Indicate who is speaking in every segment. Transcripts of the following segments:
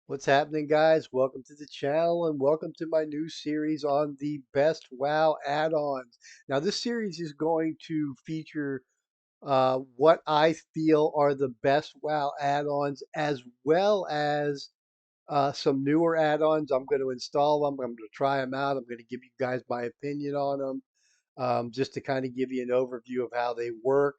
Speaker 1: What's happening, guys? Welcome to the channel and welcome to my new series on the best WoW add-ons. Now, this series is going to feature what I feel are the best WoW add-ons, as well as some newer add-ons. I'm going to install them. I'm going to try them out. I'm going to give you guys my opinion on them, just to kind of give you an overview of how they work.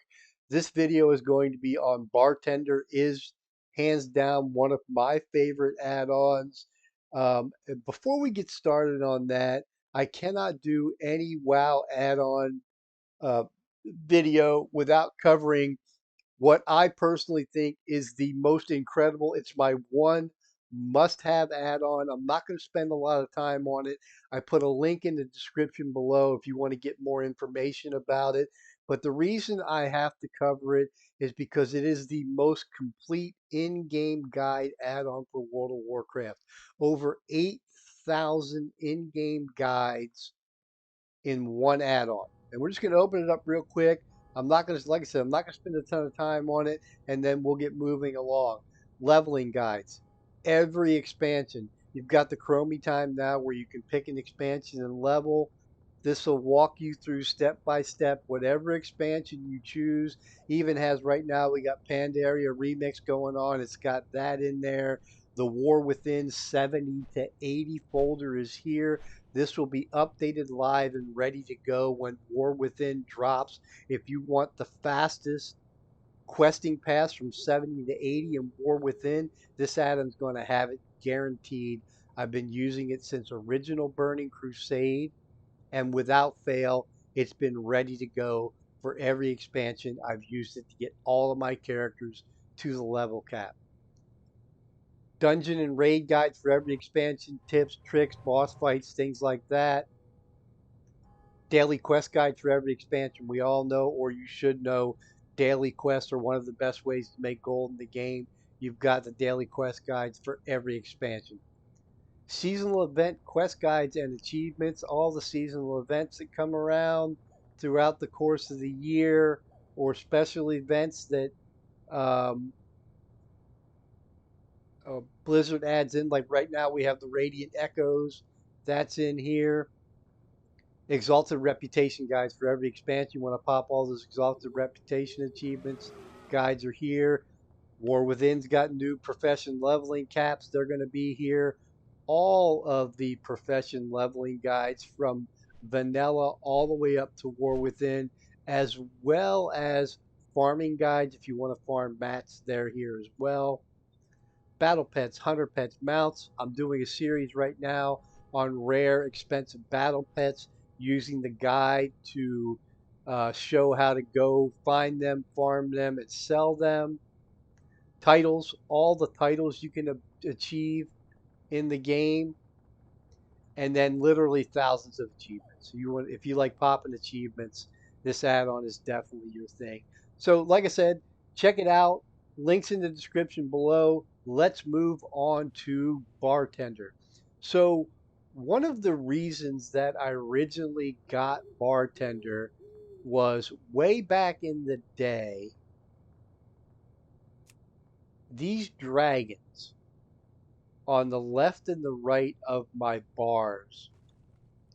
Speaker 1: This video is going to be on Bartender. Is hands down one of my favorite add-ons. And before we get started on that, I cannot do any WoW add-on uh, video without covering what I personally think is the most incredible. It's my one must-have add-on. I'm not going to spend a lot of time on it. I put a link in the description below if you want to get more information about it. But the reason I have to cover it is because it is the most complete in-game guide add-on for World of Warcraft. Over 8,000 in-game guides in one add-on. And we're just going to open it up real quick. I'm not going to, like I said, I'm not going to spend a ton of time on it, and then we'll get moving along. Leveling guides. Every expansion. You've got the Chromie time now where you can pick an expansion and level. This will walk you through step by step, whatever expansion you choose. Even has right now, we got Pandaria Remix going on. It's got that in there. The War Within 70 to 80 folder is here. This will be updated live and ready to go when War Within drops. If you want the fastest questing pass from 70 to 80 in War Within, this add-on's going to have it guaranteed. I've been using it since original Burning Crusade, and without fail, it's been ready to go for every expansion. I've used it to get all of my characters to the level cap. Dungeon and raid guides for every expansion, tips, tricks, boss fights, things like that. Daily quest guides for every expansion. We all know, or you should know, daily quests are one of the best ways to make gold in the game. You've got the daily quest guides for every expansion. Seasonal event quest guides and achievements, all the seasonal events that come around throughout the course of the year, or special events that um, Blizzard adds in. Like right now, we have the Radiant Echoes, that's in here. Exalted Reputation guides for every expansion. You want to pop all those Exalted Reputation achievements. Guides are here. War Within's got new profession leveling caps. They're going to be here. All of the profession leveling guides from vanilla all the way up to War Within, as well as farming guides. If you want to farm mats, they're here as well. Battle pets, hunter pets, mounts. I'm doing a series right now on rare, expensive battle pets, using the guide to show how to go find them, farm them, and sell them. Titles, all the titles you can achieve in the game, and then literally thousands of achievements. If you like popping achievements, this add-on is definitely your thing. So, like I said, check it out. Links in the description below. Let's move on to Bartender. So, one of the reasons that I originally got Bartender was way back in the day. These dragons on the left and the right of my bars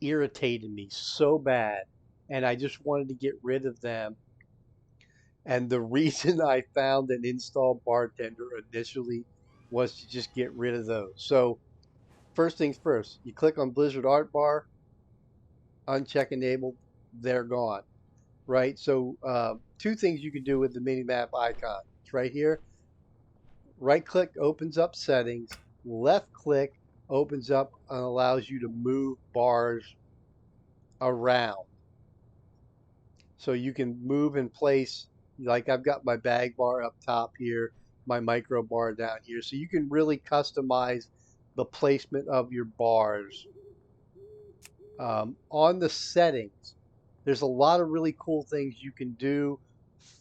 Speaker 1: irritated me so bad, and I just wanted to get rid of them. And the reason I found and installed Bartender initially was to just get rid of those. So first things first, you click on Blizzard Art Bar, uncheck Enable, they're gone, right? So two things you can do with the mini map icon. It's right here. Right click opens up settings. Left click opens up and allows you to move bars around. So you can move in place. Like I've got my bag bar up top here, my micro bar down here. So you can really customize the placement of your bars. On the settings, there's a lot of really cool things you can do.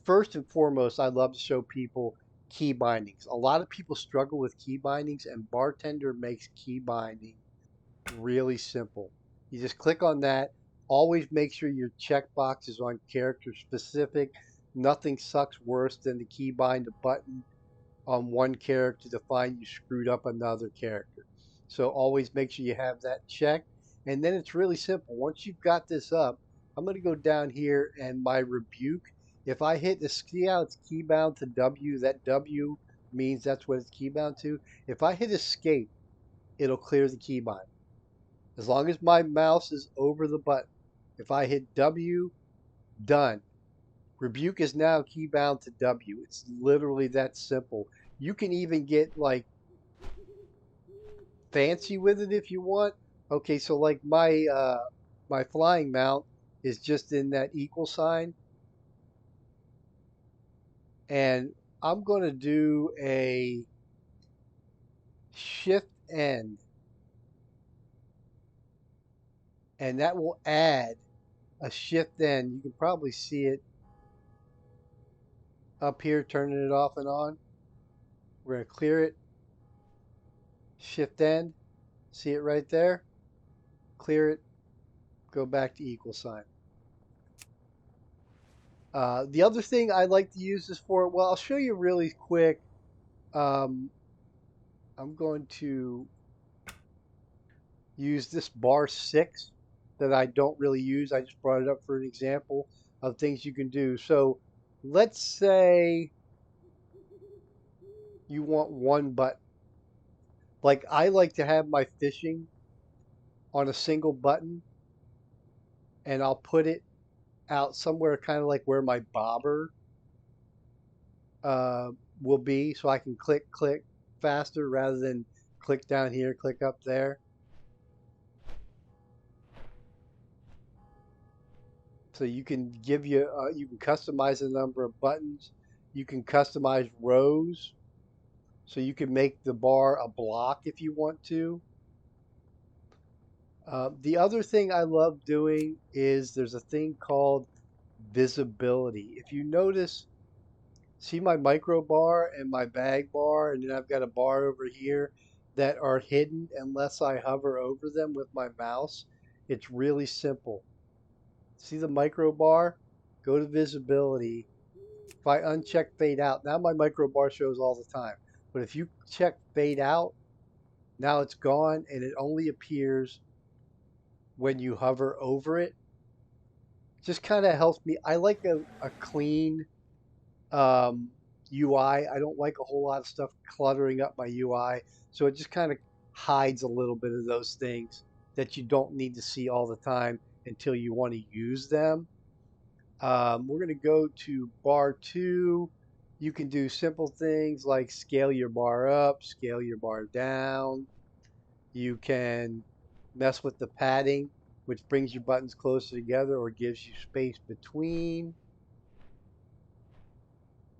Speaker 1: First and foremost, I love to show people key bindings. A lot of people struggle with key bindings, and Bartender makes key binding really simple. You just click on that. Always make sure your checkbox is on character specific. Nothing sucks worse than to keybind a button on one character to find you screwed up another character. So always make sure you have that checked. And then it's really simple. Once you've got this up, I'm going to go down here and my rebuke. If I hit the, see how it's keybound to W, that W means that's what it's keybound to. If I hit escape, it'll clear the keybind. As long as my mouse is over the button. If I hit W, done. Rebuke is now keybound to W. It's literally that simple. You can even get like fancy with it if you want. Okay, so like my flying mount is just in that equal sign, and I'm going to do a shift end, and that will add a shift end. You can probably see it up here, turning it off and on. We're going to clear it, shift end, see it right there, clear it, go back to equal sign. The other thing I like to use this for, well, I'll show you really quick. Um, I'm going to use this bar 6 that I don't really use. I just brought it up for an example of things you can do. So let's say you want one button. Like I like to have my fishing on a single button, and I'll put it out somewhere kind of like where my bobber uh, will be, so I can click faster rather than click down here, click up there. So you can you can customize a number of buttons. You can customize rows. So you can make the bar a block if you want to. The other thing I love doing is there's a thing called visibility. If you notice, see my micro bar and my bag bar, and then I've got a bar over here that are hidden unless I hover over them with my mouse. It's really simple. See the micro bar? Go to visibility. If I uncheck fade out, now my micro bar shows all the time. But if you check fade out, now it's gone and it only appears when you hover over it. Just kind of helps me. I like a clean UI. I don't like a whole lot of stuff cluttering up my UI. So it just kind of hides a little bit of those things that you don't need to see all the time until you want to use them. We're going to go to bar 2. You can do simple things like scale your bar up, scale your bar down. You can mess with the padding, which brings your buttons closer together or gives you space between.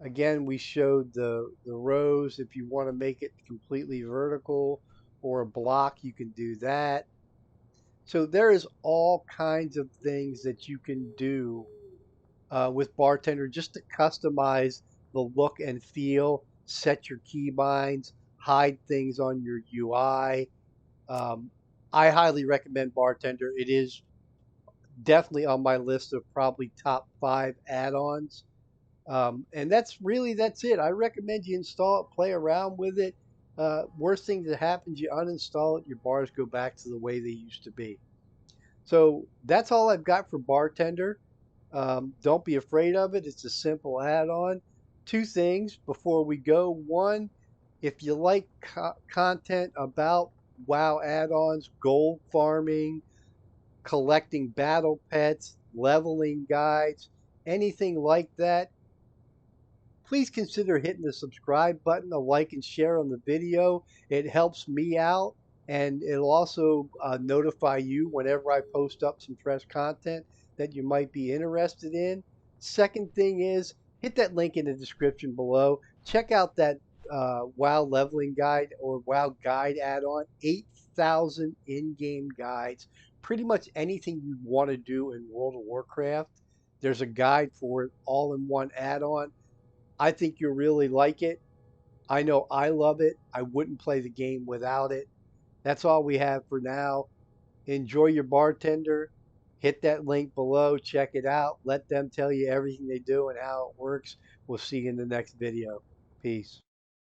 Speaker 1: Again, we showed the rows. If you want to make it completely vertical or a block, you can do that. So there is all kinds of things that you can do with Bartender just to customize the look and feel, set your keybinds, hide things on your UI. Um, I highly recommend Bartender. It is definitely on my list of probably top 5 add-ons. And that's it. I recommend you install it, play around with it. Worst thing that happens, you uninstall it, your bars go back to the way they used to be. So that's all I've got for Bartender. Don't be afraid of it. It's a simple add-on. Two things before we go. One, if you like content about WoW add-ons, gold farming, collecting battle pets, leveling guides, anything like that, please consider hitting the subscribe button, a like and share on the video. It helps me out, and it'll also notify you whenever I post up some fresh content that you might be interested in. Second thing is, hit that link in the description below. Check out that WoW leveling guide or WoW guide add-on. 8,000 in-game guides. Pretty much anything you want to do in World of Warcraft, there's a guide for it all in one add-on. I think you'll really like it. I know I love it. I wouldn't play the game without it. That's all we have for now. Enjoy your bartender. Hit that link below. Check it out. Let them tell you everything they do and how it works. We'll see you in the next video. Peace.